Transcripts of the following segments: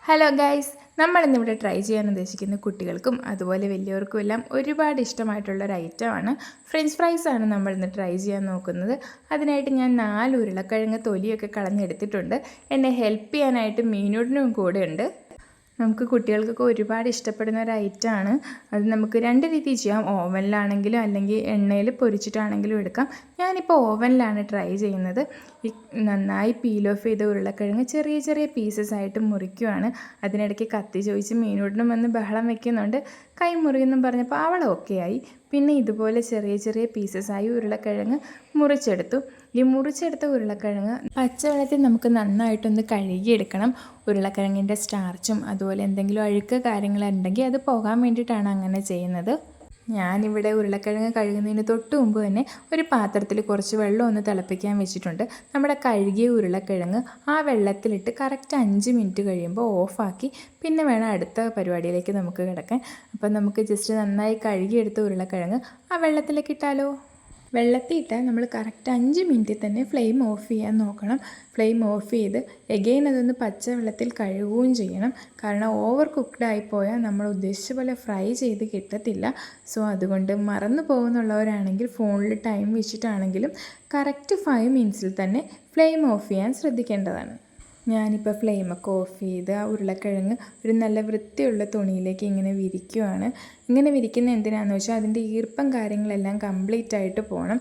Hello guys, നമ്മളിന്നിവിടെ try ചെയ്യാൻ ഉദ്ദേശിക്കുന്ന കുട്ടികൾക്കും അതുപോലെ വലിയവർക്കും എല്ലാം ഒരുപാട് ഇഷ്ടമായിട്ടുള്ളൊരു ഐറ്റമാണ് ഫ്രഞ്ച് ഫ്രൈസാണ് നമ്മളിന്ന് ട്രൈ ചെയ്യാൻ നോക്കുന്നത്. അതിനായിട്ട് ഞാൻ 4 ഉരുളക്കിഴങ്ങ് തൊലിയൊക്കെ കളഞ്ഞെടുത്തിട്ടുണ്ട്. എന്നെ ഹെൽപ്പ് ചെയ്യാനായിട്ട് മീനൂടിനും കൂടെ ഉണ്ട്. നമുക്ക് കുട്ടികൾക്കൊക്കെ ഒരുപാട് ഇഷ്ടപ്പെടുന്ന ഒരു ഐറ്റമാണ്. അത് നമുക്ക് 2 രീതിയിൽ ചെയ്യാം. ഓവനിലാണെങ്കിലും അല്ലെങ്കിൽ എണ്ണയിൽ പൊരിച്ചിട്ടാണെങ്കിലും എടുക്കാം. ഞാനിപ്പോൾ ഓവനിലാണ് ട്രൈ ചെയ്യുന്നത്. നന്നായി പീൽ ഓഫ് ചെയ്ത ഉരുളക്കിഴങ്ങ് ചെറിയ ചെറിയ പീസസ് ആയിട്ട് മുറിക്കുവാണ്. അതിനിടയ്ക്ക് കത്തി ചോദിച്ച് മീനോടിനും വന്ന് ബഹളം വെക്കുന്നുണ്ട്. കൈ മുറിയെന്നും പറഞ്ഞപ്പോൾ അവൾ ഓക്കെ ആയി. പിന്നെ ഇതുപോലെ ചെറിയ ചെറിയ പീസസായി ഉരുളക്കിഴങ്ങ് മുറിച്ചെടുത്തു. ഈ മുറിച്ചെടുത്ത ഉരുളക്കിഴങ്ങ് പച്ചവെള്ളത്തിൽ നമുക്ക് നന്നായിട്ടൊന്ന് കഴുകിയെടുക്കണം. ഉരുളക്കിഴങ്ങിൻ്റെ സ്റ്റാർച്ചും അതുപോലെ എന്തെങ്കിലും അഴുക്ക് കാര്യങ്ങളുണ്ടെങ്കിൽ അത് പോകാൻ വേണ്ടിയിട്ടാണ് അങ്ങനെ ചെയ്യുന്നത്. ഞാനിവിടെ ഉരുളക്കിഴങ്ങ് കഴുകുന്നതിന് തൊട്ട് മുമ്പ് തന്നെ ഒരു പാത്രത്തിൽ കുറച്ച് വെള്ളം ഒന്ന് തിളപ്പിക്കാൻ വെച്ചിട്ടുണ്ട്. നമ്മുടെ കഴുകിയ ഉരുളക്കിഴങ്ങ് ആ വെള്ളത്തിലിട്ട് കറക്റ്റ് 5 മിനിറ്റ് കഴിയുമ്പോൾ ഓഫാക്കി പിന്നെ വേണം അടുത്ത പരിപാടിയിലേക്ക് നമുക്ക് കിടക്കാൻ. അപ്പം നമുക്ക് ജസ്റ്റ് നന്നായി കഴുകിയെടുത്ത ഉരുളക്കിഴങ്ങ് ആ വെള്ളത്തിലേക്ക് ഇട്ടാലോ. വെള്ളത്തിൽ ഇട്ടാൽ നമ്മൾ കറക്റ്റ് 5 മിനിറ്റിൽ തന്നെ ഫ്ലെയിം ഓഫ് ചെയ്യാൻ നോക്കണം. ഫ്ലെയിം ഓഫ് ചെയ്ത് എഗെയിൻ അതൊന്ന് പച്ചവെള്ളത്തിൽ കഴുകുകയും ചെയ്യണം. കാരണം ഓവർ കുക്ക്ഡ് ആയിപ്പോയാൽ നമ്മൾ ഉദ്ദേശിച്ച പോലെ ഫ്രൈ ചെയ്ത് കിട്ടത്തില്ല. സോ അതുകൊണ്ട് മറന്നു പോകുന്നുള്ളവരാണെങ്കിൽ ഫോണിൽ ടൈം വെച്ചിട്ടാണെങ്കിലും കറക്റ്റ് 5 മിനിറ്റ്സിൽ തന്നെ ഫ്ലെയിം ഓഫ് ചെയ്യാൻ ശ്രദ്ധിക്കേണ്ടതാണ്. ഞാനിപ്പോൾ ഫ്ലെയിമൊക്കെ ഓഫ് ചെയ്ത് ആ ഉരുളക്കിഴങ്ങ് ഒരു നല്ല വൃത്തിയുള്ള തുണിയിലേക്ക് ഇങ്ങനെ വിരിക്കുവാണ്. ഇങ്ങനെ വിരിക്കുന്ന എന്തിനാണെന്ന് വെച്ചാൽ അതിൻ്റെ ഈർപ്പം കാര്യങ്ങളെല്ലാം കംപ്ലീറ്റ് ആയിട്ട് പോകണം.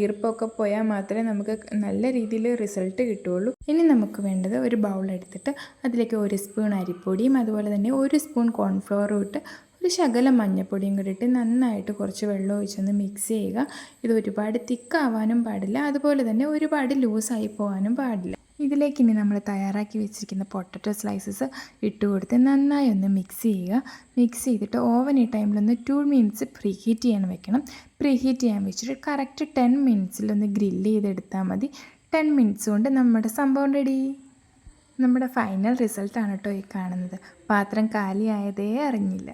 ഈർപ്പമൊക്കെ പോയാൽ മാത്രമേ നമുക്ക് നല്ല രീതിയിൽ റിസൾട്ട് കിട്ടുകയുള്ളൂ. ഇനി നമുക്ക് വേണ്ടത് ഒരു ബൗൾ എടുത്തിട്ട് അതിലേക്ക് 1 സ്പൂൺ അരിപ്പൊടിയും അതുപോലെ തന്നെ 1 സ്പൂൺ കോൺഫ്ലവറും ഇട്ട് ഒരു ശകലം മഞ്ഞൾപ്പൊടിയും കൂടി ഇട്ട് നന്നായിട്ട് കുറച്ച് വെള്ളം ഒഴിച്ചൊന്ന് മിക്സ് ചെയ്യുക. ഇത് ഒരുപാട് തിക്കാവാനും പാടില്ല, അതുപോലെ തന്നെ ഒരുപാട് ലൂസായി പോകാനും പാടില്ല. ഇതിലേക്ക് ഇനി നമ്മൾ തയ്യാറാക്കി വെച്ചിരിക്കുന്ന പൊട്ടറ്റോ സ്ലൈസസ് ഇട്ട് കൊടുത്ത് നന്നായി ഒന്ന് മിക്സ് ചെയ്യുക. മിക്സ് ചെയ്തിട്ട് ഓവൻ ഈ ടൈമിലൊന്ന് 2 മിനിറ്റ്സ് പ്രീ ഹീറ്റ് ചെയ്യാൻ വെക്കണം. പ്രീ ഹീറ്റ് ചെയ്യാൻ വെച്ചിട്ട് കറക്റ്റ് 10 മിനിറ്റ്സിലൊന്ന് ഗ്രില്ല് ചെയ്തെടുത്താൽ മതി. 10 മിനിറ്റ്സ് കൊണ്ട് നമ്മുടെ സംഭവം റെഡി. നമ്മുടെ ഫൈനൽ റിസൾട്ടാണ് കേട്ടോ ഈ കാണുന്നത്. പാത്രം കാലിയായതേ അറിഞ്ഞില്ല.